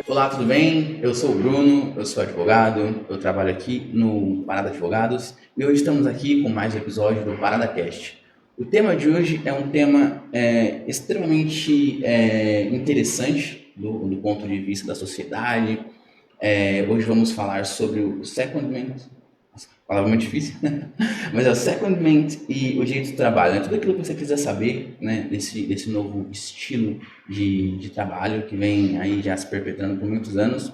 Olá, tudo bem? Eu sou o Bruno, eu sou advogado, eu trabalho aqui no Parada Advogados e hoje estamos aqui com mais um episódio do Parada Cast. O tema de hoje é um tema extremamente interessante do ponto de vista da sociedade. Hoje vamos falar sobre o secondment, palavra muito difícil, mas é o secondment e o direito do trabalho, né? Tudo aquilo que você precisa saber, né, desse novo estilo de trabalho que vem aí já se perpetrando por muitos anos.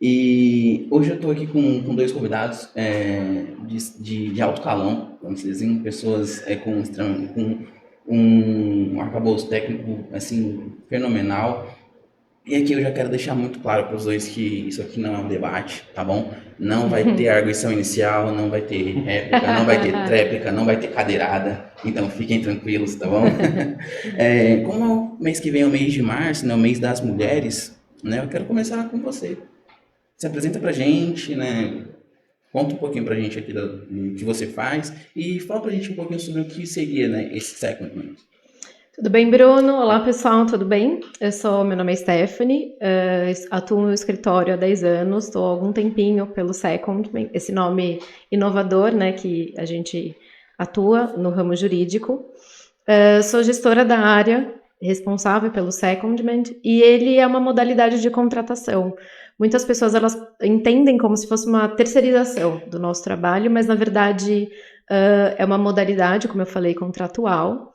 E hoje eu estou aqui com dois convidados de alto calão, vamos dizer assim, pessoas com um arcabouço técnico assim, fenomenal. E aqui eu já quero deixar muito claro para os dois que isso aqui não é um debate, tá bom? Não vai ter arguição inicial, não vai ter réplica, não vai ter tréplica, não vai ter cadeirada. Então fiquem tranquilos, tá bom? Como o mês que vem é o mês de março, né, o mês das mulheres, né, eu quero começar com você. Se apresenta pra gente, né? Conta um pouquinho pra gente aqui do que você faz e fala pra gente um pouquinho sobre o que seria, né, esse secondment. Tudo bem, Bruno? Olá, pessoal, tudo bem? Meu nome é Stephanie, atuo no escritório há 10 anos, estou há algum tempinho pelo Secondment, esse nome inovador, né, que a gente atua no ramo jurídico. Sou gestora da área, responsável pelo Secondment, e ele é uma modalidade de contratação. Muitas pessoas, elas entendem como se fosse uma terceirização do nosso trabalho, mas, na verdade, é uma modalidade, como eu falei, contratual.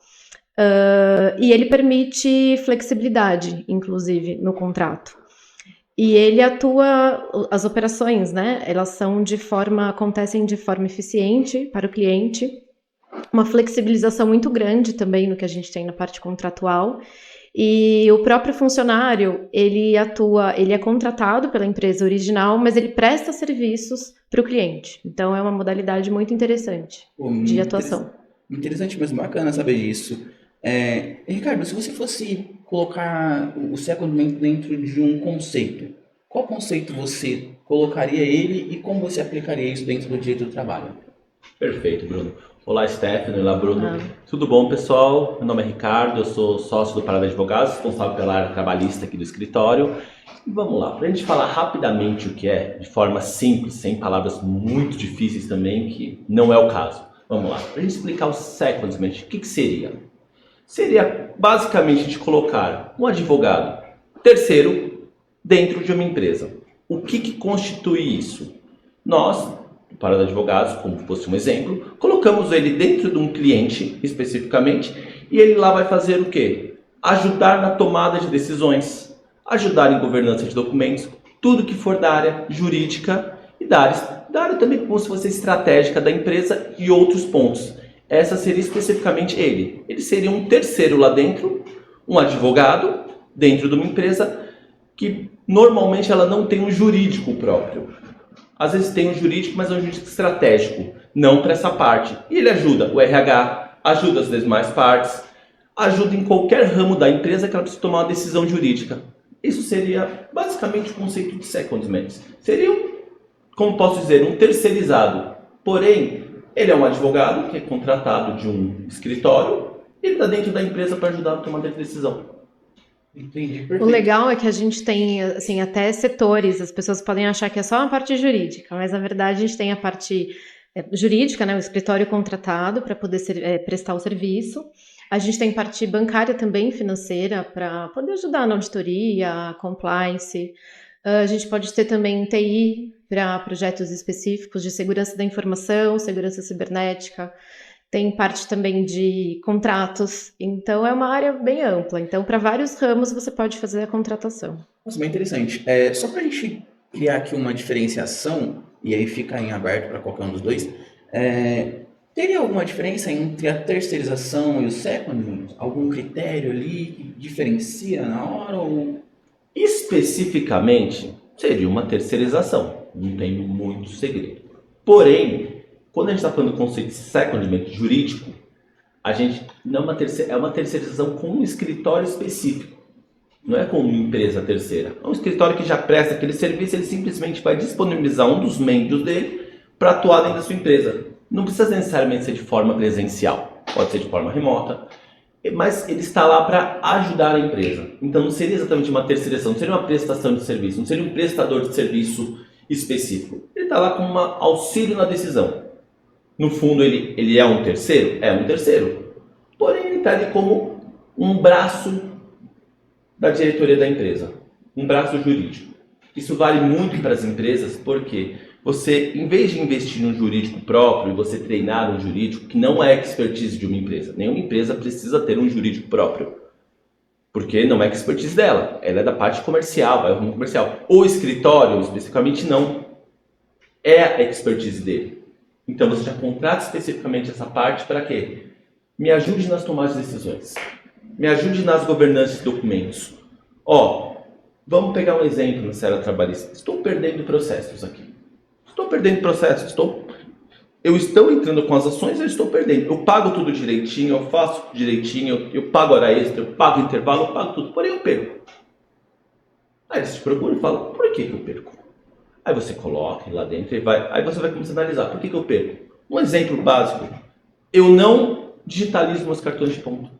E ele permite flexibilidade, inclusive, no contrato. E ele atua, as operações, né? Elas acontecem de forma eficiente para o cliente, uma flexibilização muito grande também no que a gente tem na parte contratual. E o próprio funcionário, ele é contratado pela empresa original, mas ele presta serviços para o cliente. Então é uma modalidade muito interessante de atuação. Interessante, mas bacana saber disso. Ricardo, se você fosse colocar o secondment dentro de um conceito, qual conceito você colocaria ele e como você aplicaria isso dentro do direito do trabalho? Perfeito, Bruno. Olá, Stephanie. Olá, Bruno. Tudo bom, pessoal? Meu nome é Ricardo, eu sou sócio do Parada Advogados, responsável pela área trabalhista aqui do escritório. E vamos lá, para a gente falar rapidamente o que é, de forma simples, sem palavras muito difíceis também, que não é o caso. Vamos lá, para a gente explicar o secondment, o que seria? Seria basicamente a gente colocar um advogado terceiro dentro de uma empresa. O que constitui isso? Nós, do Parada Advogados, como fosse um exemplo, colocamos ele dentro de um cliente especificamente e ele lá vai fazer o quê? Ajudar na tomada de decisões, ajudar em governança de documentos, tudo que for da área jurídica e da área também como se fosse estratégica da empresa e outros pontos. Essa seria especificamente ele. Ele seria um terceiro lá dentro, um advogado dentro de uma empresa que normalmente ela não tem um jurídico próprio. Às vezes tem um jurídico, mas é um jurídico estratégico, não para essa parte. E ele ajuda o RH, ajuda as demais partes, ajuda em qualquer ramo da empresa que ela precisa tomar uma decisão jurídica. Isso seria basicamente o conceito de secondment. Seria, como posso dizer, um terceirizado. Porém, ele é um advogado que é contratado de um escritório e ele está dentro da empresa para ajudar a tomar a decisão. Entendi, perfeito. O legal é que a gente tem, assim, até setores, as pessoas podem achar que é só uma parte jurídica, mas na verdade a gente tem a parte jurídica, né, o escritório contratado para poder prestar o serviço. A gente tem parte bancária também, financeira, para poder ajudar na auditoria, compliance. A gente pode ter também TI para projetos específicos de segurança da informação, segurança cibernética. Tem parte também de contratos. Então, é uma área bem ampla. Então, para vários ramos, você pode fazer a contratação. Nossa, bem interessante. Só para a gente criar aqui uma diferenciação, e aí fica em aberto para qualquer um dos dois, teria alguma diferença entre a terceirização e o secondment? Algum critério ali que diferencia na hora? Ou... Especificamente, seria uma terceirização. Não tem muito segredo. Porém, quando a gente está falando do conceito de secondment jurídico, a gente não é uma terceirização com um escritório específico. Não é com uma empresa terceira. É um escritório que já presta aquele serviço, ele simplesmente vai disponibilizar um dos membros dele para atuar dentro da sua empresa. Não precisa necessariamente ser de forma presencial. Pode ser de forma remota. mas ele está lá para ajudar a empresa. Então não seria exatamente uma terceirização, não seria uma prestação de serviço, não seria um prestador de serviço específico. Ele está lá como um auxílio na decisão. No fundo, ele é um terceiro? É um terceiro. Porém, ele está ali como um braço da diretoria da empresa, um braço jurídico. Isso vale muito para as empresas, porque você, em vez de investir num jurídico próprio e você treinar um jurídico, que não é expertise de uma empresa, nenhuma empresa precisa ter um jurídico próprio, porque não é expertise dela, ela é da parte comercial, vai ao ramo comercial. O escritório, especificamente, não é a expertise dele. Então você já contrata especificamente essa parte para quê? Me ajude nas tomadas de decisões, me ajude nas governanças de documentos. Vamos pegar um exemplo na esfera trabalhista. Estou perdendo processos aqui. Estou perdendo processos, eu estou entrando com as ações, eu estou perdendo. Eu pago tudo direitinho, eu faço direitinho, eu pago hora extra, eu pago intervalo, eu pago tudo, porém eu perco. Aí eles te procuram e falam, por que eu perco? Aí você coloca lá dentro e aí você vai começar a analisar, por que eu perco? Um exemplo básico, eu não digitalizo meus cartões de ponto.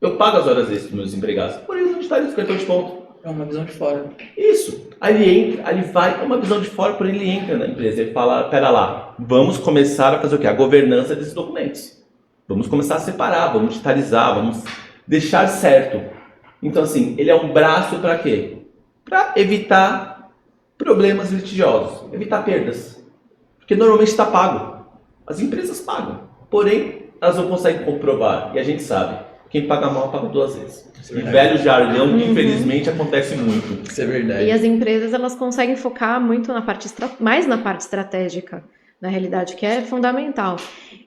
Eu pago as horas extras dos meus empregados, porém eu não digitalizo os cartões de ponto. É uma visão de fora. Isso. Aí ele entra, ele vai, é uma visão de fora, porém ele entra na empresa. Ele fala, pera lá, vamos começar a fazer o quê? A governança desses documentos. Vamos começar a separar, vamos digitalizar, vamos deixar certo. Então assim, ele é um braço para quê? Para evitar problemas litigiosos, evitar perdas. Porque normalmente está pago. As empresas pagam, porém elas não conseguem comprovar. E a gente sabe, quem paga mal paga duas vezes. E velho jargão que infelizmente acontece muito. Isso é verdade. E as empresas, elas conseguem focar muito mais na parte estratégica, na realidade, que é fundamental.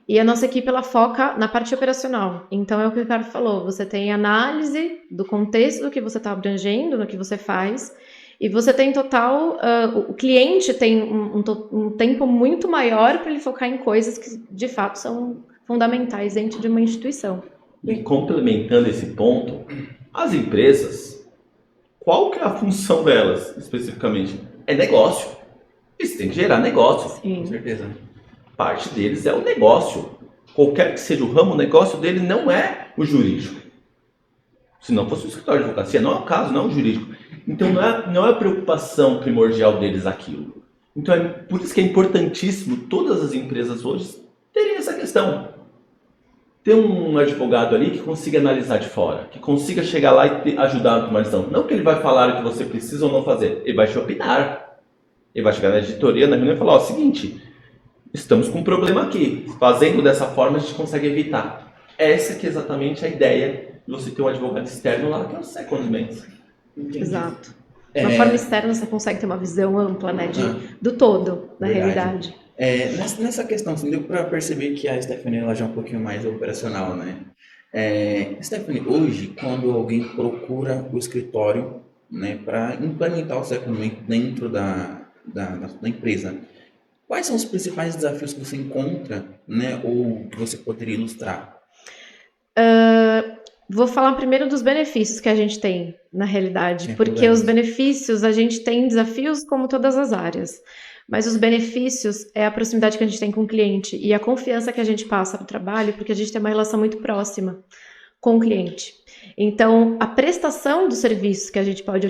E a nossa equipe, ela foca na parte operacional. Então, é o que o Ricardo falou, você tem análise do contexto do que você está abrangendo, no que você faz, e você tem total... o cliente tem um tempo muito maior para ele focar em coisas que, de fato, são fundamentais dentro de uma instituição. E complementando esse ponto, as empresas, qual que é a função delas, especificamente? É negócio. Eles têm que gerar negócio. Sim. Com certeza. Parte deles é o negócio. Qualquer que seja o ramo, o negócio dele não é o jurídico. Se não fosse o escritório de advocacia, não é o caso, não é o jurídico. Então não é a preocupação primordial deles aquilo. Então é por isso que é importantíssimo todas as empresas hoje terem essa questão. Ter um advogado ali que consiga analisar de fora, que consiga chegar lá e ajudar na tomada de decisão. Não que ele vai falar o que você precisa ou não fazer, ele vai te opinar. Ele vai chegar na editoria, na reunião e falar, seguinte, estamos com um problema aqui, fazendo dessa forma a gente consegue evitar. Essa que é exatamente a ideia de você ter um advogado externo lá, que é o second man. Exato. De uma forma externa você consegue ter uma visão ampla, né, do todo, na realidade. Nessa questão, assim, deu para perceber que a Stephanie ela já é um pouquinho mais operacional, né? Stephanie, hoje, quando alguém procura o escritório, né, para implementar o second dentro da empresa, quais são os principais desafios que você encontra, né, ou que você poderia ilustrar? Vou falar primeiro dos benefícios que a gente tem, na realidade, porque os benefícios, a gente tem desafios como todas as áreas. Mas os benefícios é a proximidade que a gente tem com o cliente e a confiança que a gente passa para o trabalho, porque a gente tem uma relação muito próxima com o cliente. Então, a prestação do serviço que a gente pode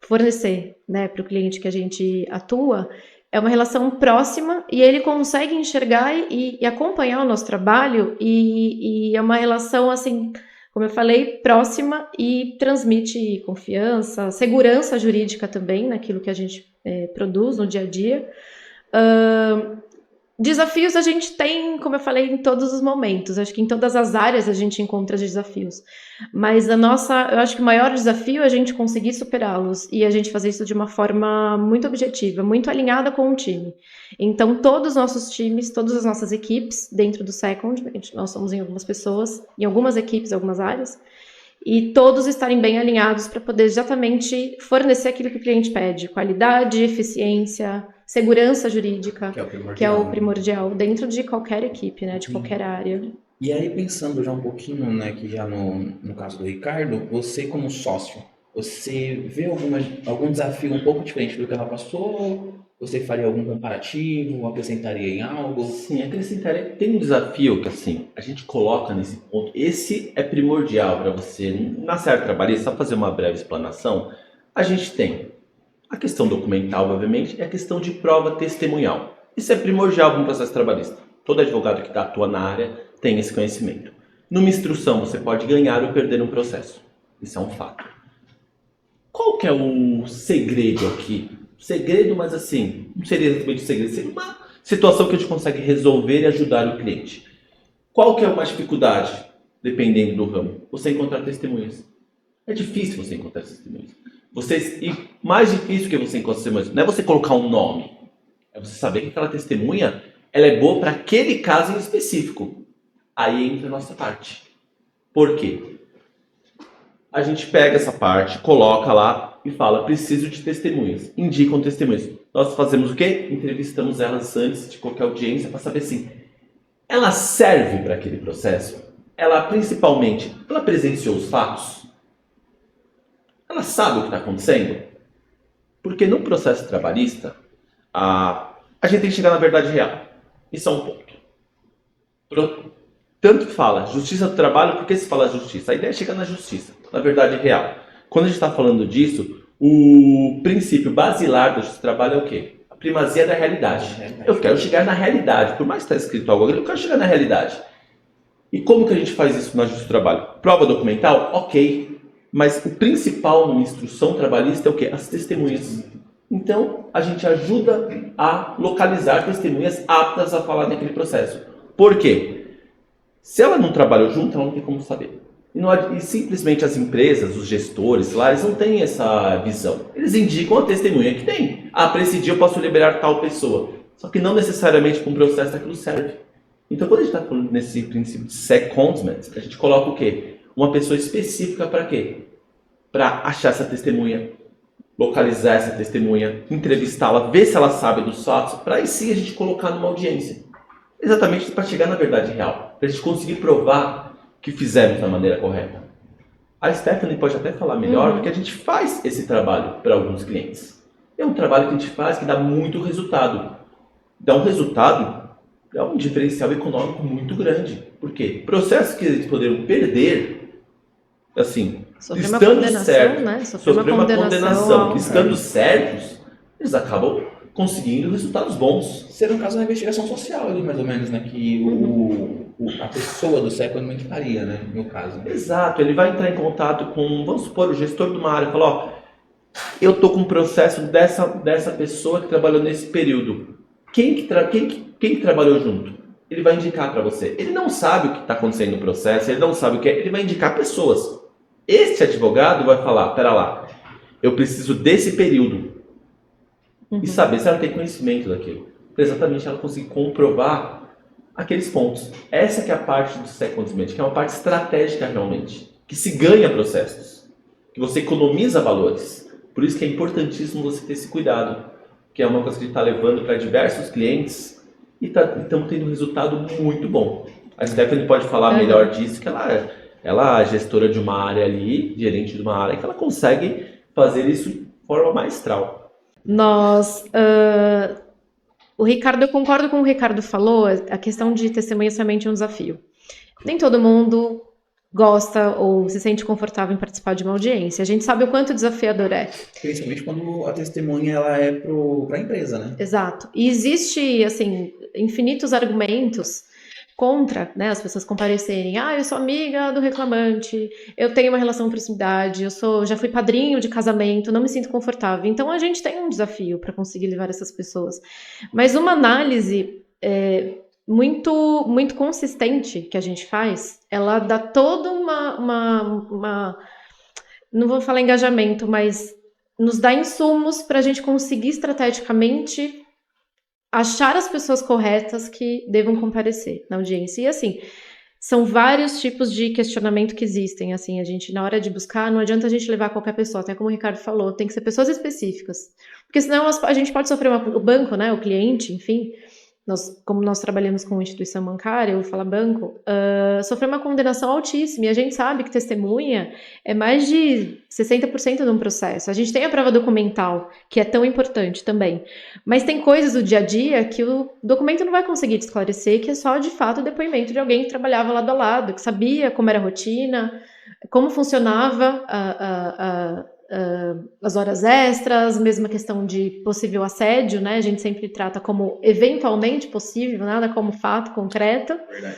fornecer, né, para o cliente que a gente atua é uma relação próxima e ele consegue enxergar e acompanhar o nosso trabalho e é uma relação, assim, como eu falei, próxima e transmite confiança, segurança jurídica também naquilo que a gente produz no dia a dia. Desafios a gente tem, como eu falei, em todos os momentos. Acho que em todas as áreas a gente encontra desafios. Mas eu acho que o maior desafio é a gente conseguir superá-los e a gente fazer isso de uma forma muito objetiva, muito alinhada com o time. Então, todos os nossos times, todas as nossas equipes dentro do Second, nós somos em algumas pessoas, em algumas equipes, algumas áreas, e todos estarem bem alinhados para poder exatamente fornecer aquilo que o cliente pede. Qualidade, eficiência, segurança jurídica, que é o primordial dentro de qualquer equipe, né, de qualquer área. E aí, pensando já um pouquinho, né, que já no caso do Ricardo, você como sócio, você vê algum desafio um pouco diferente do que ela passou? Você faria algum comparativo? Acrescentaria em algo? Sim, acrescentaria. Tem um desafio que, assim, a gente coloca nesse ponto. Esse é primordial para você, na série trabalhista, só fazer uma breve explanação. A gente tem a questão documental, obviamente, e a questão de prova testemunhal. Isso é primordial para um processo trabalhista. Todo advogado que atua na área tem esse conhecimento. Numa instrução, você pode ganhar ou perder um processo. Isso é um fato. Qual que é o segredo aqui? Segredo, mas assim, não seria exatamente segredo, seria uma situação que a gente consegue resolver e ajudar o cliente. Qual que é uma dificuldade, dependendo do ramo? Você encontrar testemunhas. É difícil você encontrar testemunhas. E mais difícil que você encontrar testemunhas não é você colocar um nome, é você saber que aquela testemunha ela é boa para aquele caso em específico. Aí entra a nossa parte. Por quê? A gente pega essa parte, coloca lá e fala, preciso de testemunhas. Indicam testemunhas. Nós fazemos o quê? Entrevistamos elas antes de qualquer audiência para saber assim, ela serve para aquele processo? Ela principalmente, ela presenciou os fatos? Ela sabe o que está acontecendo? Porque no processo trabalhista, a gente tem que chegar na verdade real. Isso é um ponto. Tanto fala justiça do trabalho, por que se fala justiça? A ideia é chegar na justiça, na verdade real. Quando a gente está falando disso, o princípio basilar da justiça do trabalho é o quê? A primazia da realidade. Eu quero chegar na realidade. Por mais que está escrito algo, eu quero chegar na realidade. E como que a gente faz isso na justiça do trabalho? Prova documental? Ok. Mas o principal numa instrução trabalhista é o quê? As testemunhas. Então, a gente ajuda a localizar testemunhas aptas a falar naquele processo. Por quê? Se ela não trabalhou junto, ela não tem como saber. E simplesmente as empresas, os gestores lá, eles não têm essa visão. Eles indicam a testemunha que tem. Ah, para esse dia eu posso liberar tal pessoa. Só que não necessariamente para um processo aquilo serve. Então, quando a gente está falando nesse princípio de secondment, a gente coloca o quê? Uma pessoa específica para quê? Para achar essa testemunha, localizar essa testemunha, entrevistá-la, ver se ela sabe dos fatos, para aí sim a gente colocar numa audiência. Exatamente para chegar na verdade real, para a gente conseguir provar que fizemos da maneira correta. A Stephanie pode até falar melhor, porque a gente faz esse trabalho para alguns clientes. É um trabalho que a gente faz que dá muito resultado. Dá um resultado, dá um diferencial econômico muito grande. Por quê? Processos que eles poderiam perder, assim, Sofrer estando certos, né? sofrer uma condenação, estando certos, eles acabam conseguindo resultados bons. Seria um caso da investigação social ali, mais ou menos, né? Que a pessoa do secondment faria, né? No caso. Exato, ele vai entrar em contato com, vamos supor, o gestor de uma área e falar, ó, eu tô com um processo dessa pessoa que trabalhou nesse período. Quem que trabalhou junto? Ele vai indicar para você. Ele não sabe o que está acontecendo no processo, ele não sabe o que é, ele vai indicar pessoas. Este advogado vai falar, pera lá, eu preciso desse período. E saber se ela tem conhecimento daquilo. Para exatamente ela conseguir comprovar aqueles pontos. Essa que é a parte do secondment, que é uma parte estratégica realmente. Que se ganha processos. Que você economiza valores. Por isso que é importantíssimo você ter esse cuidado. Que é uma coisa que a gente está levando para diversos clientes. E estamos tendo um resultado muito bom. A Stephanie pode falar melhor disso, que ela é gestora de uma área ali, gerente de uma área, que ela consegue fazer isso de forma maestral. O Ricardo, eu concordo com o Ricardo falou, a questão de testemunha é somente um desafio. Nem todo mundo gosta ou se sente confortável em participar de uma audiência. A gente sabe o quanto desafiador é. Principalmente quando a testemunha ela é para a empresa, né? Exato. E existe, assim, infinitos argumentos contra, né, as pessoas comparecerem. Ah, eu sou amiga do reclamante, eu tenho uma relação de proximidade, já fui padrinho de casamento, não me sinto confortável. Então a gente tem um desafio para conseguir levar essas pessoas. Mas uma análise muito, muito consistente que a gente faz, ela dá toda uma não vou falar engajamento, mas nos dá insumos para a gente conseguir estrategicamente achar as pessoas corretas que devam comparecer na audiência. E assim, são vários tipos de questionamento que existem. Assim, a gente, na hora de buscar, não adianta a gente levar qualquer pessoa, até como o Ricardo falou, tem que ser pessoas específicas. Porque senão a gente pode sofrer o banco, né, o cliente, enfim, como nós trabalhamos com instituição bancária, eu vou falar banco, sofreu uma condenação altíssima, e a gente sabe que testemunha é mais de 60% de um processo. A gente tem a prova documental, que é tão importante também, mas tem coisas do dia a dia que o documento não vai conseguir te esclarecer, que é só, de fato, o depoimento de alguém que trabalhava lado a lado, que sabia como era a rotina, como funcionava as horas extras, mesma questão de possível assédio, né? A gente sempre trata como eventualmente possível, nada como fato concreto. Verdade.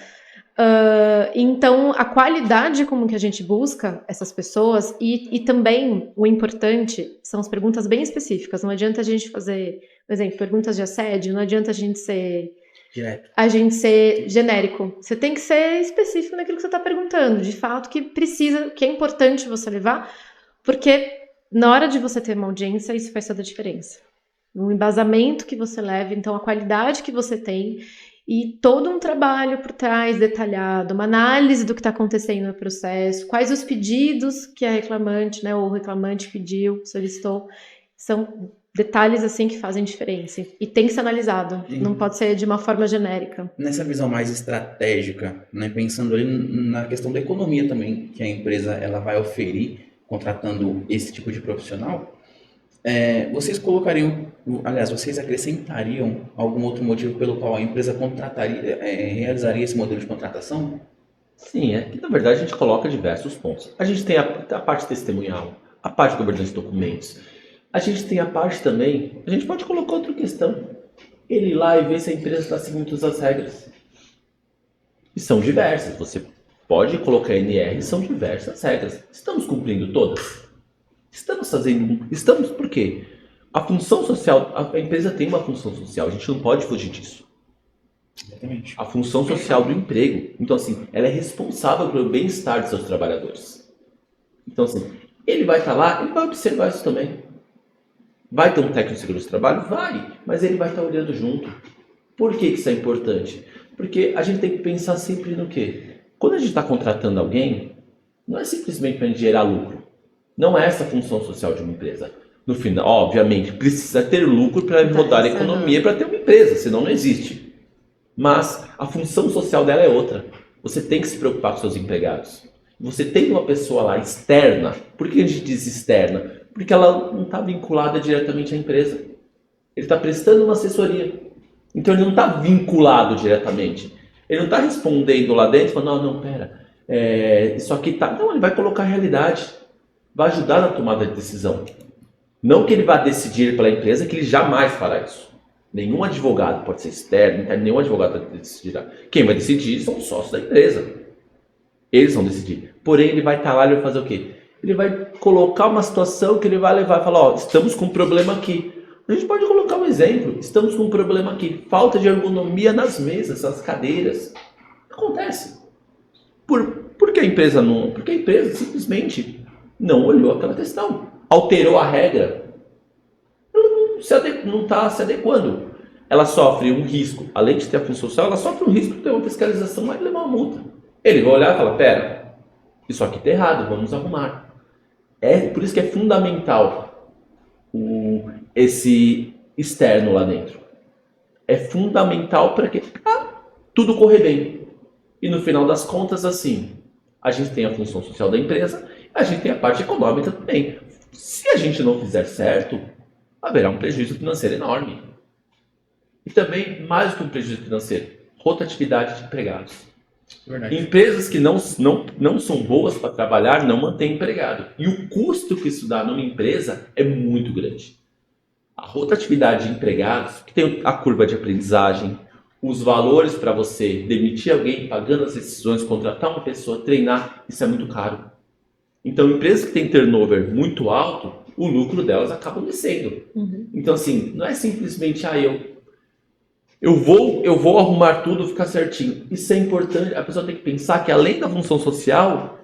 Então, a qualidade como que a gente busca essas pessoas e também o importante são as perguntas bem específicas. Não adianta a gente fazer, por exemplo, perguntas de assédio, não adianta a gente ser genérico. Você tem que ser específico naquilo que você está perguntando, de fato, que é importante você levar, porque na hora de você ter uma audiência, isso faz toda a diferença. O embasamento que você leva, então a qualidade que você tem e todo um trabalho por trás detalhado, uma análise do que está acontecendo no processo, quais os pedidos que a reclamante, né, ou o reclamante pediu, solicitou, são detalhes assim que fazem diferença e tem que ser analisado, não pode ser de uma forma genérica. Nessa visão mais estratégica, né, pensando ali na questão da economia também, que a empresa ela vai oferir contratando esse tipo de profissional, vocês acrescentariam algum outro motivo pelo qual a empresa realizaria esse modelo de contratação? Sim, que na verdade a gente coloca diversos pontos. A gente tem a parte testemunhal, a parte de governança de documentos. A gente tem a parte também, a gente pode colocar outra questão. Ele ir lá e ver se a empresa está seguindo todas as regras. E são diversas, você pode colocar NR, são diversas regras. Estamos cumprindo todas? Estamos por quê? A função social, a empresa tem uma função social, a gente não pode fugir disso. Exatamente. A função social do emprego. Então, assim, ela é responsável pelo bem-estar de seus trabalhadores. Então, assim, ele vai estar lá, ele vai observar isso também. Vai ter um técnico de segurança do trabalho? Vai, mas ele vai estar olhando junto. Por que isso é importante? Porque a gente tem que pensar sempre no quê? Quando a gente está contratando alguém, não é simplesmente para a gente gerar lucro. Não é essa a função social de uma empresa. No final, obviamente, precisa ter lucro para rodar a economia, para ter uma empresa, senão não existe. Mas a função social dela é outra. Você tem que se preocupar com seus empregados. Você tem uma pessoa lá externa. Por que a gente diz externa? Porque ela não está vinculada diretamente à empresa. Ele está prestando uma assessoria. Então ele não está vinculado diretamente. Ele não está respondendo lá dentro, falando, não, pera, isso aqui tá... Não, ele vai colocar a realidade, vai ajudar na tomada de decisão. Não que ele vá decidir pela empresa, que ele jamais fará isso. Nenhum advogado pode ser externo, nenhum advogado decidirá. Quem vai decidir são os sócios da empresa. Eles vão decidir. Porém, ele vai estar lá e ele vai fazer o quê? Ele vai colocar uma situação que ele vai levar e falar, estamos com um problema aqui. A gente pode colocar um exemplo. Estamos com um problema aqui. Falta de ergonomia nas mesas, nas cadeiras. Acontece. Por que a empresa não... Porque a empresa simplesmente não olhou aquela questão. Alterou a regra. Ela não está se adequando. Ela sofre um risco. Além de ter a função social, ela sofre um risco de ter uma fiscalização e levar uma multa. Ele vai olhar e falar, pera, isso aqui está errado, vamos arrumar. Por isso que é fundamental esse externo lá dentro. É fundamental para que tudo correr bem. E no final das contas, assim, a gente tem a função social da empresa, a gente tem a parte econômica também. Se a gente não fizer certo, haverá um prejuízo financeiro enorme. E também, mais do que um prejuízo financeiro, rotatividade de empregados. Verdade. Empresas que não são boas para trabalhar não mantêm empregado. E o custo que isso dá numa empresa é muito grande. A rotatividade de empregados, que tem a curva de aprendizagem, os valores para você demitir alguém, pagando as decisões, contratar uma pessoa, treinar, isso é muito caro. Então, empresas que têm turnover muito alto, o lucro delas acaba descendo. Uhum. Então, assim, não é simplesmente, eu vou arrumar tudo, ficar certinho. Isso é importante. A pessoa tem que pensar que, além da função social,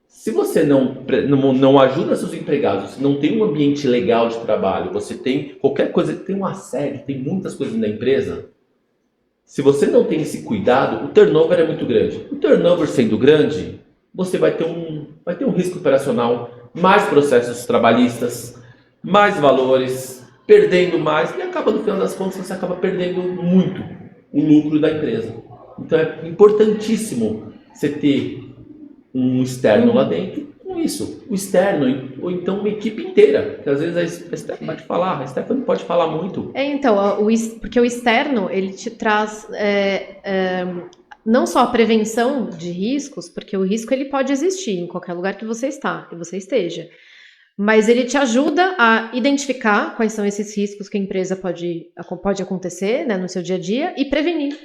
se você não ajuda seus empregados, não tem um ambiente legal de trabalho, você tem qualquer coisa, tem um assédio, tem muitas coisas na empresa. Se você não tem esse cuidado, o turnover é muito grande. O turnover sendo grande, você vai ter um risco operacional, mais processos trabalhistas, mais valores, perdendo mais, e acaba, no final das contas, você acaba perdendo muito. o lucro da empresa. Então é importantíssimo você ter um externo lá dentro com isso. O externo, ou então uma equipe inteira, que às vezes a Stephanie pode falar, a Stephanie pode falar muito. Então, porque o externo, ele te traz não só a prevenção de riscos, porque o risco ele pode existir em qualquer lugar que você esteja, mas ele te ajuda a identificar quais são esses riscos que a empresa pode acontecer, né, no seu dia a dia e prevenir.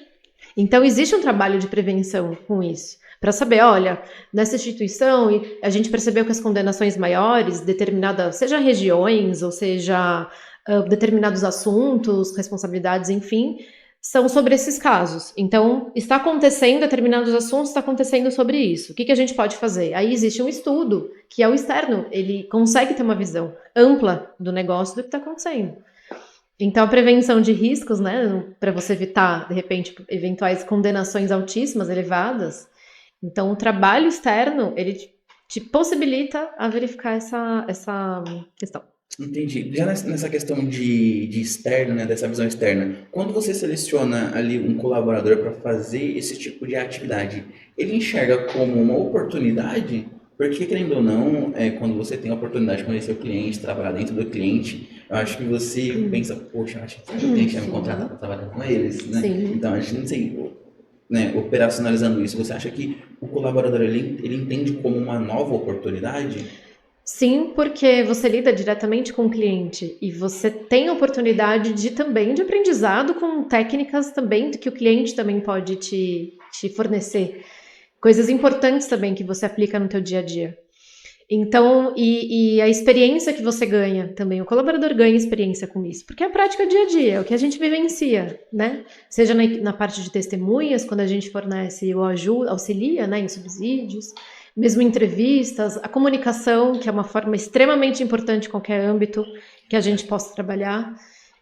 Então, existe um trabalho de prevenção com isso, para saber, olha, nessa instituição a gente percebeu que as condenações maiores, seja regiões, ou seja, determinados assuntos, responsabilidades, enfim, são sobre esses casos. Então, está acontecendo determinados assuntos, está acontecendo sobre isso. O que a gente pode fazer? Aí existe um estudo, que é o externo, ele consegue ter uma visão ampla do negócio do que está acontecendo. Então, a prevenção de riscos, né, para você evitar, de repente, eventuais condenações altíssimas, elevadas. Então, o trabalho externo, ele te possibilita a verificar essa questão. Entendi. Já nessa questão de externo, né, dessa visão externa, quando você seleciona ali um colaborador para fazer esse tipo de atividade, ele enxerga como uma oportunidade? Porque, querendo ou não, quando você tem a oportunidade de conhecer o cliente, trabalhar dentro do cliente, eu acho que você pensa, poxa, acho que o cliente vai me contratar para trabalhar com eles, né? Sim. Então, acho que, não sei, né, operacionalizando isso, você acha que o colaborador ele entende como uma nova oportunidade? Sim, porque você lida diretamente com o cliente e você tem a oportunidade de aprendizado com técnicas também que o cliente também pode te fornecer. Coisas importantes também que você aplica no teu dia a dia. Então, e a experiência que você ganha também, o colaborador ganha experiência com isso, porque é a prática dia a dia, é o que a gente vivencia, né? Seja na parte de testemunhas, quando a gente fornece ou auxilia, né, em subsídios, mesmo entrevistas, a comunicação, que é uma forma extremamente importante em qualquer âmbito que a gente possa trabalhar.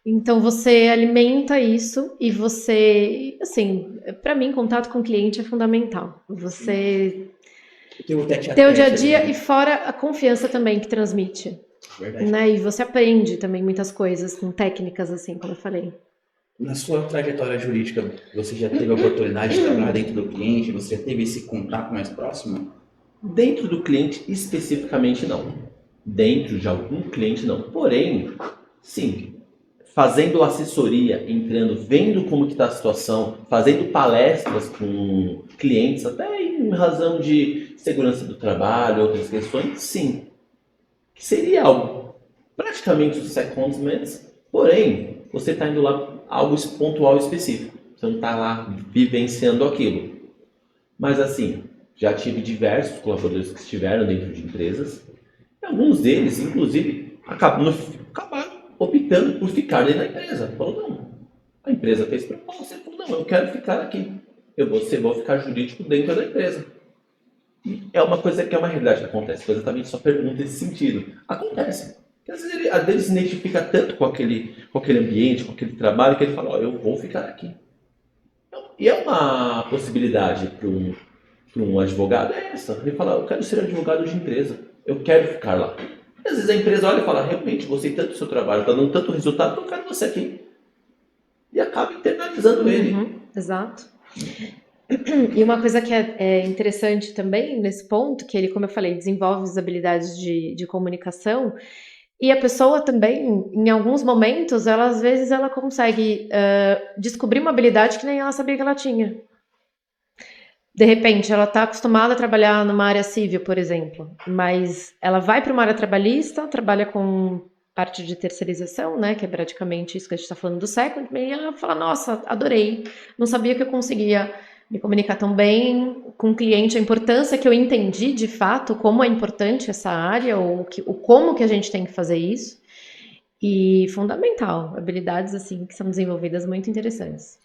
Então, você alimenta isso e você, assim, para mim, contato com o cliente é fundamental. Você ter o dia a dia e fora a confiança também que transmite. Verdade. Né? E você aprende também muitas coisas com técnicas, assim, como eu falei. Na sua trajetória jurídica, você já teve a oportunidade de trabalhar dentro do cliente? Você já teve esse contato mais próximo? Dentro do cliente, especificamente, não. Dentro de algum cliente, não. Porém, sim, fazendo assessoria, entrando, vendo como que está a situação, fazendo palestras com clientes, até em razão de segurança do trabalho, outras questões, sim. Seria algo praticamente os secondments, porém, você está indo lá algo pontual específico. Você não está lá vivenciando aquilo. Mas assim, já tive diversos colaboradores que estiveram dentro de empresas, e alguns deles, inclusive, acabaram optando por ficar dentro da empresa. Falou, não, a empresa fez proposta, ele falou, não, eu quero ficar aqui, você vai ficar jurídico dentro da empresa. E é uma coisa que é uma realidade que acontece, eu exatamente só pergunto nesse sentido. Acontece. Porque às vezes ele se identifica tanto com aquele ambiente, com aquele trabalho, que ele fala, eu vou ficar aqui. E é uma possibilidade para um advogado, é essa. Ele fala, eu quero ser advogado de empresa, eu quero ficar lá. E às vezes a empresa olha e fala, realmente, gostei tanto do seu trabalho, está dando tanto resultado, então eu quero você aqui. E acaba internalizando ele. Exato. E uma coisa que é interessante também nesse ponto, que ele, como eu falei, desenvolve as habilidades de comunicação, e a pessoa também, em alguns momentos, às vezes ela consegue descobrir uma habilidade que nem ela sabia que ela tinha. De repente, ela está acostumada a trabalhar numa área civil, por exemplo, mas ela vai para uma área trabalhista, trabalha com parte de terceirização, né, que é praticamente isso que a gente está falando do second, e ela fala, nossa, adorei, não sabia que eu conseguia me comunicar tão bem com o cliente, a importância que eu entendi de fato, como é importante essa área, como que a gente tem que fazer isso, e fundamental, habilidades assim que são desenvolvidas muito interessantes.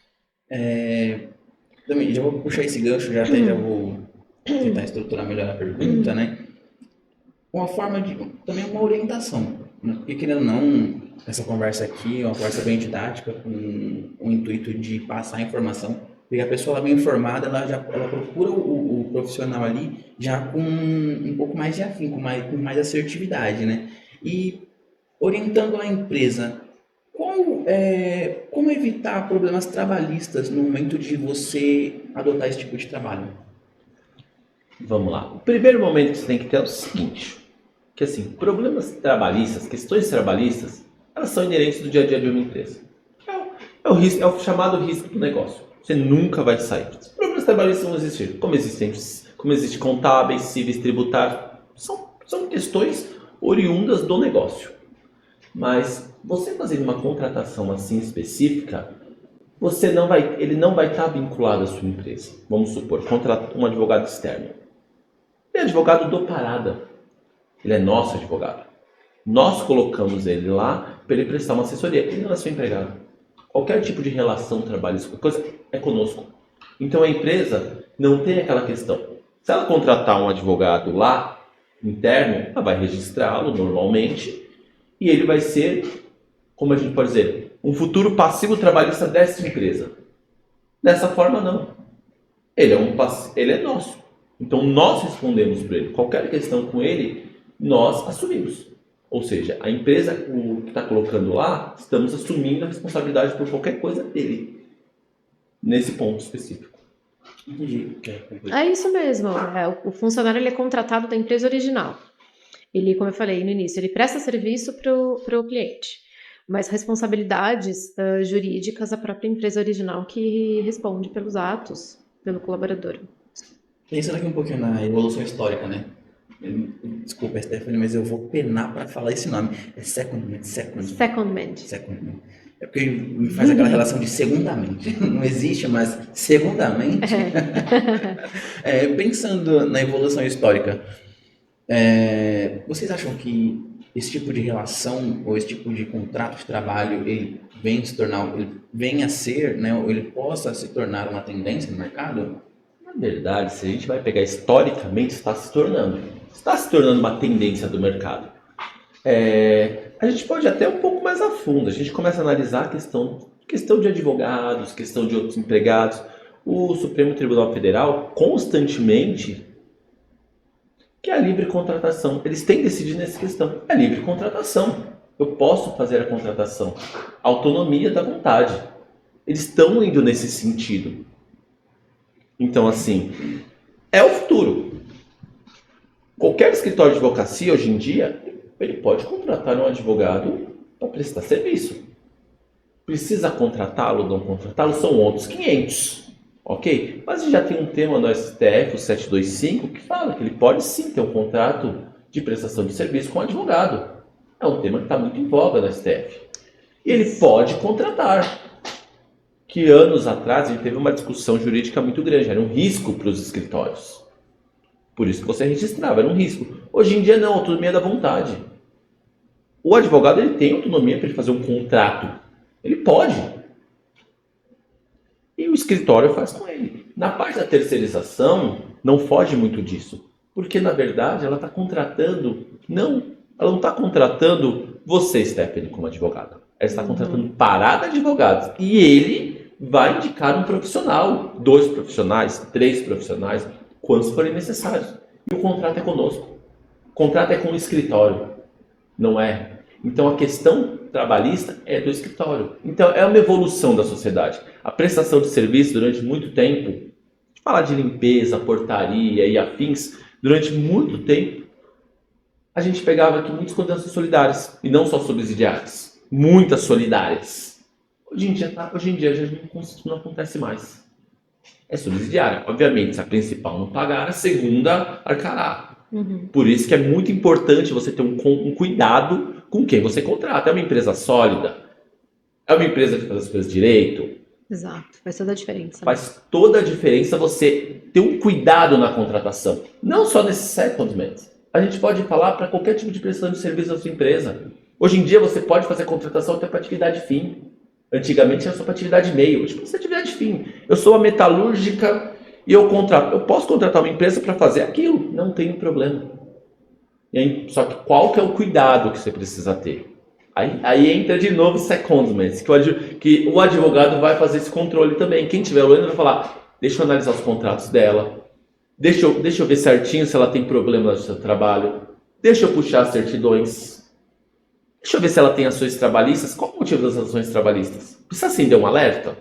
Também, já vou puxar esse gancho, já vou tentar estruturar melhor a pergunta, né? Uma forma de, também uma orientação, né? Porque querendo ou não, essa conversa aqui é uma conversa bem didática, com o intuito de passar informação, porque a pessoa ela bem informada, ela procura o profissional ali já com um pouco mais de afinco, com mais assertividade, né? E orientando a empresa, Como evitar problemas trabalhistas no momento de você adotar esse tipo de trabalho? Vamos lá. O primeiro momento que você tem que ter é o seguinte, que assim, problemas trabalhistas, questões trabalhistas, elas são inerentes do dia a dia de uma empresa. É o chamado risco do negócio. Você nunca vai sair. Os problemas trabalhistas vão existir, como existe contábeis, civis, tributários, são questões oriundas do negócio. Mas você fazendo uma contratação assim específica, ele não vai estar vinculado à sua empresa. Vamos supor, contrata um advogado externo. Ele é advogado do Parada. Ele é nosso advogado. Nós colocamos ele lá para ele prestar uma assessoria. Ele não é seu empregado. Qualquer tipo de relação trabalhista, coisa é conosco. Então a empresa não tem aquela questão. Se ela contratar um advogado lá, interno, ela vai registrá-lo normalmente e ele vai ser, como a gente pode dizer, um futuro passivo trabalhista dessa empresa. Dessa forma, não. Ele é nosso. Então nós respondemos por ele. Qualquer questão com ele, nós assumimos. Ou seja, a empresa que está colocando lá, estamos assumindo a responsabilidade por qualquer coisa dele. Nesse ponto específico. Entendi. É isso mesmo. O funcionário ele é contratado da empresa original. Ele, como eu falei no início, ele presta serviço para o cliente. Mas responsabilidades jurídicas, a própria empresa original que responde pelos atos, pelo colaborador. Pensando aqui um pouquinho na evolução histórica, né? Desculpa, Stephanie, mas eu vou penar para falar esse nome. É secondment. Secondment. É porque me faz aquela relação de segundamente. Não existe, mas segundamente. Pensando na evolução histórica, vocês acham que esse tipo de relação ou esse tipo de contrato de trabalho ele venha a ser, né, ou ele possa se tornar uma tendência no mercado? Na verdade, se a gente vai pegar historicamente, está se tornando uma tendência do mercado. A gente pode ir até um pouco mais a fundo. A gente começa a analisar a questão de advogados, questão de outros empregados. O Supremo Tribunal Federal constantemente que é a livre contratação. Eles têm decidido nessa questão. É livre contratação. Eu posso fazer a contratação. Autonomia da vontade. Eles estão indo nesse sentido. Então, assim, é o futuro. Qualquer escritório de advocacia, hoje em dia, ele pode contratar um advogado para prestar serviço. Precisa contratá-lo ou não contratá-lo? São outros 500. Ok? Mas já tem um tema no STF, o 725, que fala que ele pode sim ter um contrato de prestação de serviço com um advogado. É um tema que está muito em voga no STF. E ele pode contratar. Que anos atrás a gente teve uma discussão jurídica muito grande. Era um risco para os escritórios. Por isso que você registrava, era um risco. Hoje em dia não, autonomia da vontade. O advogado ele tem autonomia para ele fazer um contrato. Ele pode. E o escritório faz com ele. Na parte da terceirização, não foge muito disso. Porque, na verdade, ela está contratando... ela não está contratando você, Stephanie, como advogado. Ela está contratando Parada Advogados. E ele vai indicar um profissional, 2 profissionais, 3 profissionais, quantos forem necessários. E o contrato é conosco. O contrato é com o escritório. Não é? Então, a questão trabalhista é do escritório. Então, é uma evolução da sociedade. A prestação de serviço, durante muito tempo, falar de limpeza, portaria e afins, durante muito tempo, a gente pegava aqui muitas contratações solidárias, e não só subsidiárias, muitas solidárias. Hoje em dia já não acontece mais. É subsidiária. Obviamente, se a principal não pagar, a segunda arcará. Por isso que é muito importante você ter um cuidado com quem você contrata. É uma empresa sólida? É uma empresa que faz as coisas direito? Exato, faz toda a diferença. Faz toda a diferença você ter um cuidado na contratação. Não só nesses secondments. A gente pode falar para qualquer tipo de prestação de serviço da sua empresa. Hoje em dia você pode fazer contratação até para atividade fim. Antigamente era só para atividade meio. Hoje é atividade fim. Eu sou uma metalúrgica e eu posso contratar uma empresa para fazer aquilo. Não tem problema. E aí, só que qual que é o cuidado que você precisa ter? Aí entra de novo secondments, que o advogado vai fazer esse controle também. Quem estiver olhando vai falar, deixa eu analisar os contratos dela, deixa eu ver certinho se ela tem problema no seu trabalho, deixa eu puxar as certidões. Deixa eu ver se ela tem ações trabalhistas. Qual o motivo das ações trabalhistas? Precisa acender um alerta?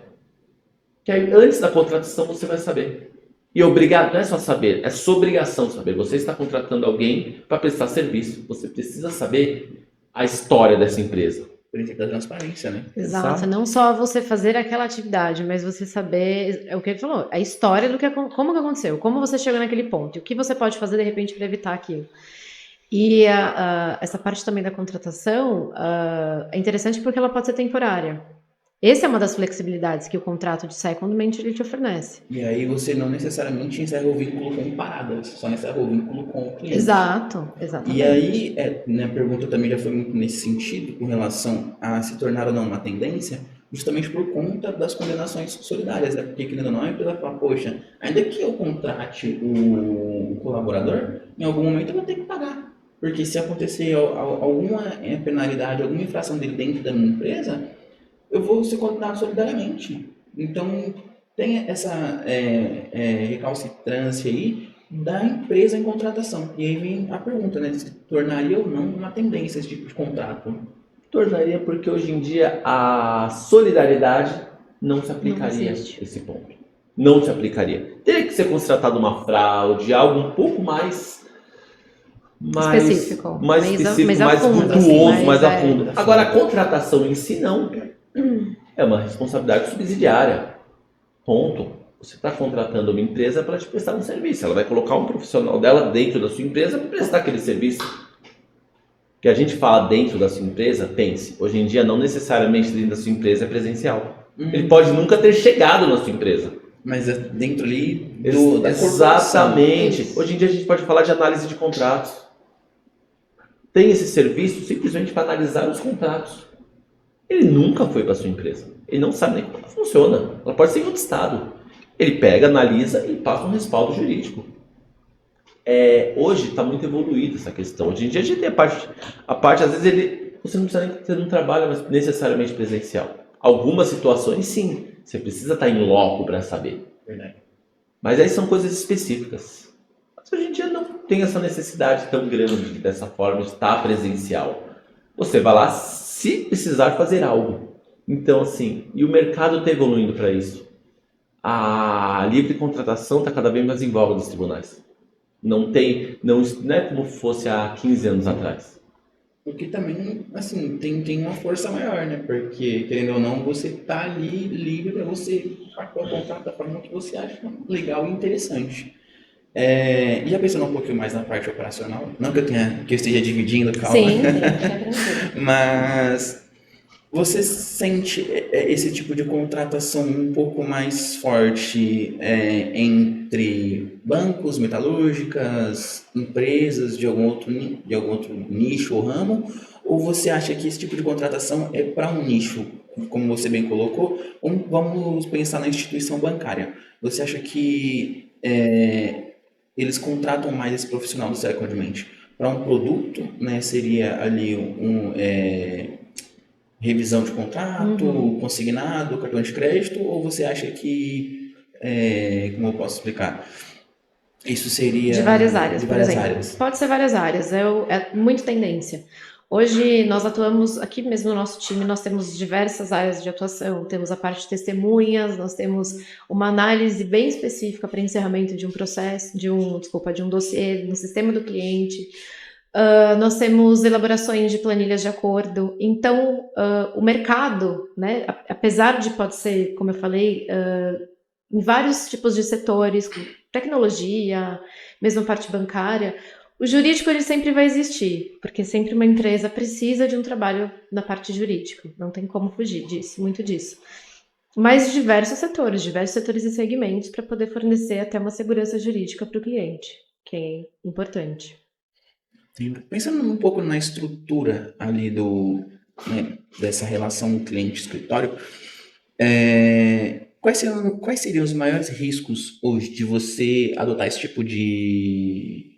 Que aí, antes da contratação, você vai saber. E obrigado, não é só saber, é sua obrigação saber. Você está contratando alguém para prestar serviço. Você precisa saber a história dessa empresa. O princípio da transparência, né? Exato. Não só você fazer aquela atividade, mas você saber, é o que ele falou, a história do que, como que aconteceu, como você chegou naquele ponto, e o que você pode fazer de repente para evitar aquilo. E essa parte também da contratação é interessante porque ela pode ser temporária. Essa é uma das flexibilidades que o contrato de secondment ele te oferece. E aí você não necessariamente encerra o vínculo com o parada, você só encerra o vínculo com o cliente. Exato, exatamente. E aí, minha pergunta também já foi muito nesse sentido, com relação a se tornar ou não uma tendência, justamente por conta das condenações solidárias, né? Porque, querendo ou não, a empresa fala, poxa, ainda que eu contrate o colaborador, em algum momento eu vou ter que pagar. Porque se acontecer alguma penalidade, alguma infração dele dentro da minha empresa, eu vou ser condenado solidariamente. Então, tem essa recalcitrância aí da empresa em contratação. E aí vem a pergunta, né? Se tornaria ou não uma tendência esse tipo de contrato? Tornaria porque hoje em dia a solidariedade não se aplicaria a esse ponto. Não se aplicaria. Teria que ser constatado uma fraude, algo um pouco mais específico, mais vultuoso, mais a fundo. Agora, a contratação em si não. É uma responsabilidade subsidiária. Ponto. Você está contratando uma empresa para te prestar um serviço. Ela vai colocar um profissional dela dentro da sua empresa para prestar aquele serviço. Que a gente fala dentro da sua empresa, pense. Hoje em dia, não necessariamente dentro da sua empresa é presencial. Ele pode nunca ter chegado na sua empresa. Mas é dentro ali da exatamente. Hoje em dia a gente pode falar de análise de contratos. Tem esse serviço simplesmente para analisar os contratos. Ele nunca foi para a sua empresa. Ele não sabe nem como ela funciona. Ela pode ser em outro estado. Ele pega, analisa e passa um respaldo jurídico. Hoje está muito evoluída essa questão. Hoje em dia a gente tem a parte às vezes você não precisa nem ter um trabalho mas necessariamente presencial. Algumas situações sim, você precisa estar em loco para saber. Verdade. Mas aí são coisas específicas. Mas hoje em dia não tem essa necessidade tão grande dessa forma de estar presencial. Você vai lá se precisar fazer algo. Então assim, e o mercado está evoluindo para isso. A livre contratação está cada vez mais em voga nos tribunais. Não é como fosse há 15 anos atrás. Porque também, assim, tem uma força maior, né? Porque, querendo ou não, você tá ali livre para você pactuar o contrato da forma que você acha legal e interessante. E já pensando um pouquinho mais na parte operacional, não que eu esteja dividindo, calma. Sim, mas você sente esse tipo de contratação um pouco mais forte entre bancos, metalúrgicas, empresas de algum outro nicho ou ramo? Ou você acha que esse tipo de contratação é para um nicho, como você bem colocou? Vamos pensar na instituição bancária. Você acha que eles contratam mais esse profissional do secondment para um produto, né? Seria ali revisão de contrato, consignado, cartão de crédito, ou você acha que, como eu posso explicar, isso seria... De várias áreas, por exemplo. Áreas. Pode ser várias áreas, é muito tendência. Hoje nós atuamos, aqui mesmo no nosso time, nós temos diversas áreas de atuação, temos a parte de testemunhas, nós temos uma análise bem específica para encerramento de um processo, de um dossiê no sistema do cliente. Nós temos elaborações de planilhas de acordo. Então, o mercado, né, apesar de pode ser, como eu falei, em vários tipos de setores, tecnologia, mesmo parte bancária, o jurídico ele sempre vai existir, porque sempre uma empresa precisa de um trabalho na parte jurídica, não tem como fugir muito disso. Mas diversos setores e segmentos para poder fornecer até uma segurança jurídica para o cliente, que é importante. Pensando um pouco na estrutura ali dessa relação cliente-escritório, quais seriam os maiores riscos hoje de você adotar esse tipo de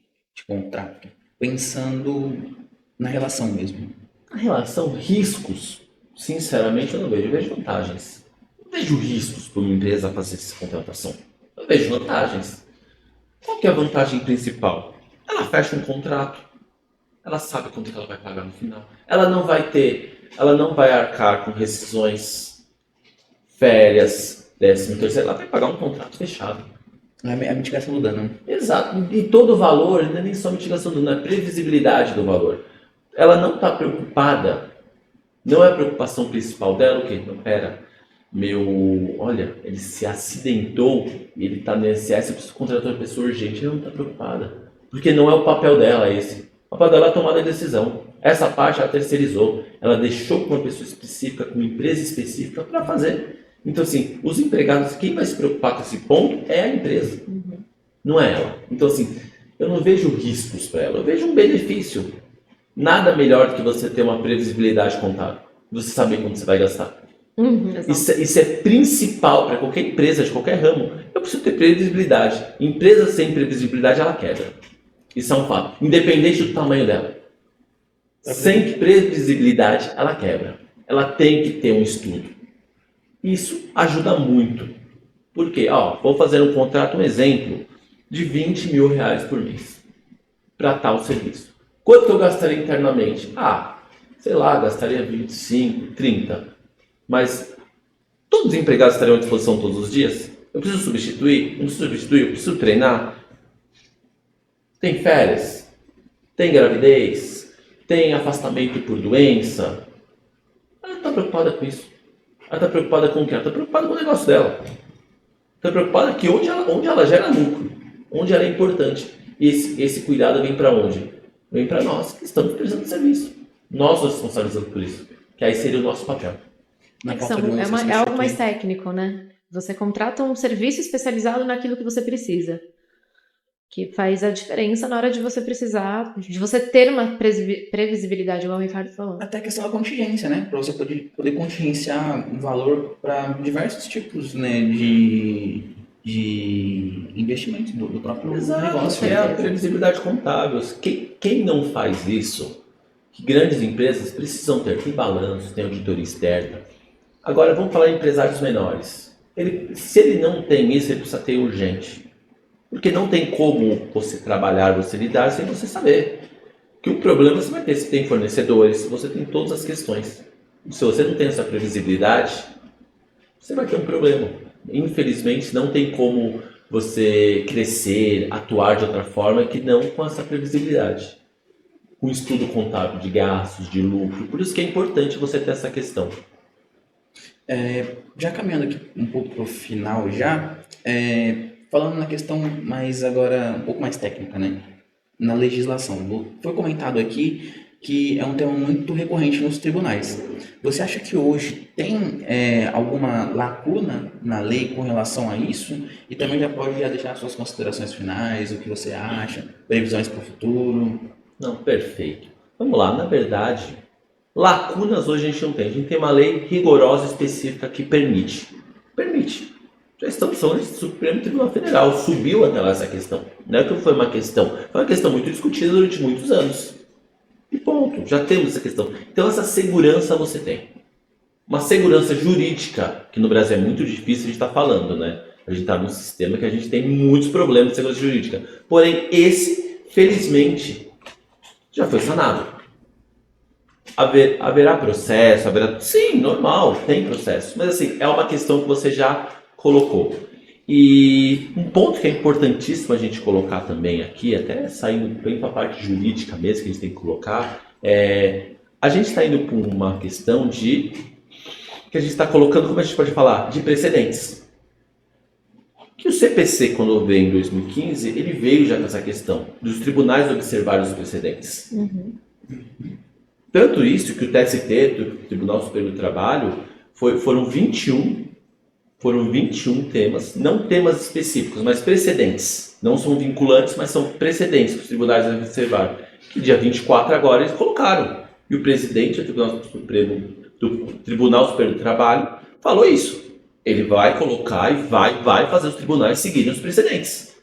contrato? Pensando na relação mesmo. A relação riscos, sinceramente, eu não vejo. Eu vejo vantagens. Eu vejo riscos para uma empresa fazer essa contratação. Eu vejo vantagens. Qual que é a vantagem principal? Ela fecha um contrato. ela sabe quanto que ela vai pagar no final. Ela não vai arcar com rescisões, férias, 13º, ela vai pagar um contrato fechado. A mitigação do dano. Exato. E todo o valor, não é nem só mitigação do dano, é previsibilidade do valor. Ela não está preocupada, não é a preocupação principal dela, o quê? Não, pera, olha, ele se acidentou e ele está no INSS, eu preciso contratar uma pessoa urgente. Ela não está preocupada, porque não é o papel dela esse. O papel dela é tomar a decisão. Essa parte ela terceirizou, ela deixou com uma pessoa específica, com uma empresa específica para fazer. Então, assim, os empregados, quem vai se preocupar com esse ponto é a empresa, não é ela. Então, assim, eu não vejo riscos para ela, eu vejo um benefício. Nada melhor do que você ter uma previsibilidade contábil, você saber quanto você vai gastar. Isso é principal para qualquer empresa, de qualquer ramo. Eu preciso ter previsibilidade. Empresa sem previsibilidade, ela quebra. Isso é um fato, independente do tamanho dela. Sem previsibilidade, ela quebra. Ela tem que ter um estudo. Isso ajuda muito. Por quê? Vou fazer um contrato, um exemplo, de R$20 mil por mês para tal serviço. Quanto eu gastaria internamente? Sei lá, gastaria 25, 30. Mas todos os empregados estariam à disposição todos os dias? Eu preciso substituir? Não preciso substituir? Eu preciso treinar? Tem férias? Tem gravidez? Tem afastamento por doença? Ela não está preocupada com isso. Ela está preocupada com o quê? Ela está preocupada com o negócio dela. Está preocupada que onde ela gera lucro, onde ela é importante. E esse cuidado vem para onde? Vem para nós que estamos prestando serviço. Nós nos responsabilizamos por isso. Que aí seria o nosso papel. É algo mais técnico, né? Você contrata um serviço especializado naquilo que você precisa. Que faz a diferença na hora de você precisar, de você ter uma previsibilidade, igual o Ricardo falou. Até a questão da contingência, né? Para você poder contingenciar um valor para diversos tipos, né, de investimentos do próprio negócio. É a previsibilidade contábil. Quem não faz isso, que grandes empresas precisam ter, tem balanço, tem auditoria externa. Agora vamos falar em empresários menores. Se ele não tem isso, ele precisa ter urgente. Porque não tem como você trabalhar, você lidar sem você saber. Que o problema você vai ter, se tem fornecedores, se você tem todas as questões. Se você não tem essa previsibilidade, você vai ter um problema. Infelizmente, não tem como você crescer, atuar de outra forma que não com essa previsibilidade. Com estudo contábil de gastos, de lucro. Por isso que é importante você ter essa questão. Já caminhando aqui um pouco para o final falando na questão mais agora, um pouco mais técnica, né? Na legislação. Foi comentado aqui que é um tema muito recorrente nos tribunais. Você acha que hoje tem alguma lacuna na lei com relação a isso? E também já pode deixar suas considerações finais, o que você acha, previsões para o futuro? Não, perfeito. Vamos lá, na verdade, lacunas hoje a gente não tem. A gente tem uma lei rigorosa, específica que permite. Já estamos falando do Supremo Tribunal Federal, subiu até lá essa questão. Não é que foi uma questão muito discutida durante muitos anos. E ponto, já temos essa questão. Então essa segurança você tem. Uma segurança jurídica, que no Brasil é muito difícil de estar falando, né? A gente está num sistema que a gente tem muitos problemas de segurança jurídica. Porém, esse, felizmente, já foi sanado. Haverá processo, sim, normal, tem processo. Mas assim, é uma questão que você já colocou. E um ponto que é importantíssimo a gente colocar também aqui, até saindo bem para a parte jurídica mesmo que a gente tem que colocar, a gente está indo por uma questão que a gente está colocando, como a gente pode falar, de precedentes. Que o CPC, quando veio em 2015, ele veio já com essa questão dos tribunais observarem os precedentes. Tanto isso que o TST, do Tribunal Superior do Trabalho, foram 21 temas, não temas específicos, mas precedentes. Não são vinculantes, mas são precedentes que os tribunais devem observar. Que dia 24 agora eles colocaram. E o presidente do Tribunal Superior do Trabalho falou isso. Ele vai colocar e vai fazer os tribunais seguirem os precedentes.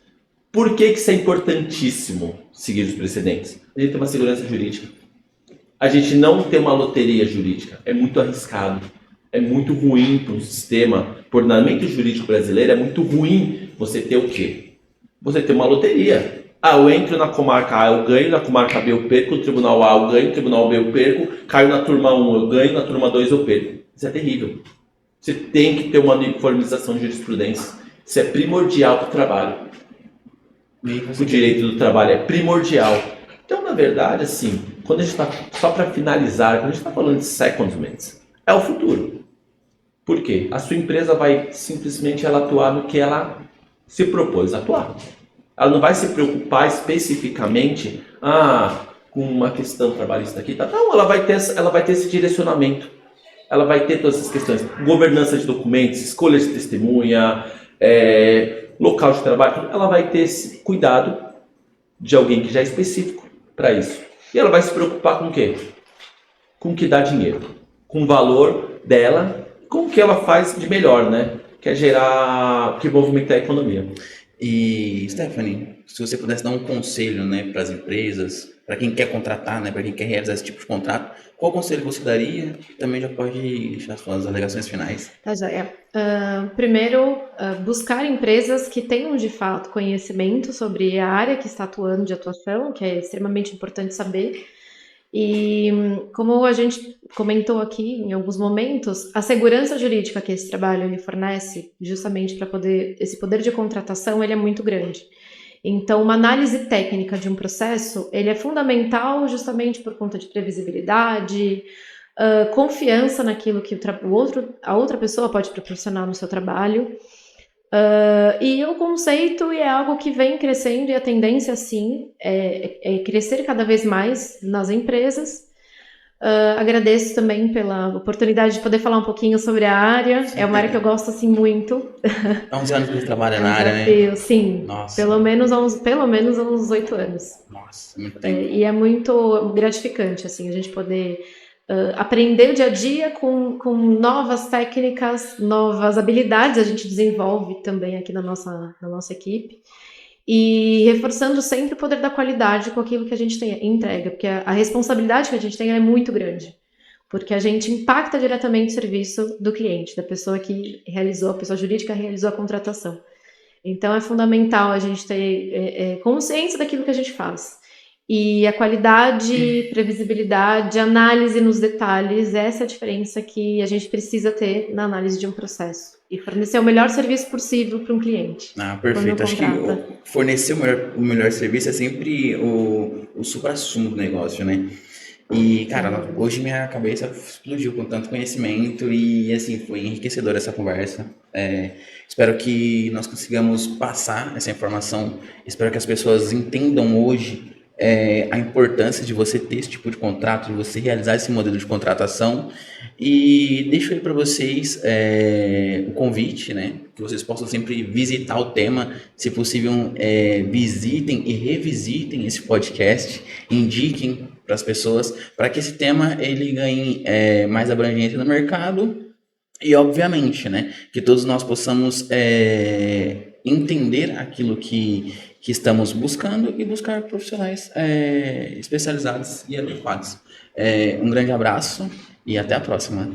Por que isso é importantíssimo, seguir os precedentes? A gente tem uma segurança jurídica. A gente não tem uma loteria jurídica. É muito arriscado. É muito ruim para o sistema. Por ordenamento jurídico brasileiro, é muito ruim você ter o quê? Você ter uma loteria. Eu entro na comarca A, eu ganho, na comarca B eu perco, no tribunal A eu ganho, no tribunal B eu perco, caio na turma 1 eu ganho, na turma 2 eu perco. Isso é terrível. Você tem que ter uma uniformização de jurisprudência. Isso é primordial para o trabalho. O direito do trabalho é primordial. Então, na verdade, assim, quando a gente está, só para finalizar, quando a gente está falando de secondments, é o futuro. Por quê? A sua empresa vai simplesmente ela atuar no que ela se propôs a atuar. Ela não vai se preocupar especificamente com uma questão trabalhista aqui. Tá? Não, ela vai ter esse direcionamento. Ela vai ter todas essas questões. Governança de documentos, escolha de testemunha, local de trabalho. Ela vai ter esse cuidado de alguém que já é específico para isso. E ela vai se preocupar com o quê? Com o que dá dinheiro. Com o valor dela, com o que ela faz de melhor, né? Que é gerar, que movimentar a economia. E, Stephanie, se você pudesse dar um conselho, né, para as empresas, para quem quer contratar, né, para quem quer realizar esse tipo de contrato, qual conselho você daria? Também já pode deixar suas alegações finais. Tá, joia. Primeiro, buscar empresas que tenham de fato conhecimento sobre a área que está atuando de atuação, que é extremamente importante saber. E como a gente comentou aqui em alguns momentos, a segurança jurídica que esse trabalho lhe fornece, justamente para poder, esse poder de contratação, ele é muito grande. Então, uma análise técnica de um processo, ele é fundamental justamente por conta de previsibilidade, confiança naquilo que a outra pessoa pode proporcionar no seu trabalho. E o conceito é algo que vem crescendo e a tendência, sim, é crescer cada vez mais nas empresas. Agradeço também pela oportunidade de poder falar um pouquinho sobre a área. É uma área que eu gosto assim muito. Há uns anos que você trabalha na área, né? Sim, Nossa. pelo menos há uns 8 anos. Nossa, muito tempo. E é muito gratificante, assim, a gente poder aprender o dia a dia com novas técnicas, novas habilidades a gente desenvolve também aqui na nossa equipe. E reforçando sempre o poder da qualidade com aquilo que a gente entrega, porque a responsabilidade que a gente tem é muito grande, porque a gente impacta diretamente o serviço do cliente, da pessoa que realizou, a pessoa jurídica realizou a contratação. Então é fundamental a gente ter consciência daquilo que a gente faz. E a qualidade, previsibilidade, análise nos detalhes, essa é a diferença que a gente precisa ter na análise de um processo. E fornecer o melhor serviço possível para um cliente. Perfeito. Acho que fornecer o melhor serviço é sempre o supra-sumo do negócio, né? E, cara, hoje minha cabeça explodiu com tanto conhecimento e, assim, foi enriquecedora essa conversa. Espero que nós consigamos passar essa informação. Espero que as pessoas entendam hoje a importância de você ter esse tipo de contrato, de você realizar esse modelo de contratação. E deixo aí para vocês o convite, né? Que vocês possam sempre visitar o tema, se possível, visitem e revisitem esse podcast, indiquem para as pessoas, para que esse tema ele ganhe mais abrangência no mercado e, obviamente, né, que todos nós possamos entender aquilo que estamos buscando e buscar profissionais especializados e adequados. Um grande abraço e até a próxima.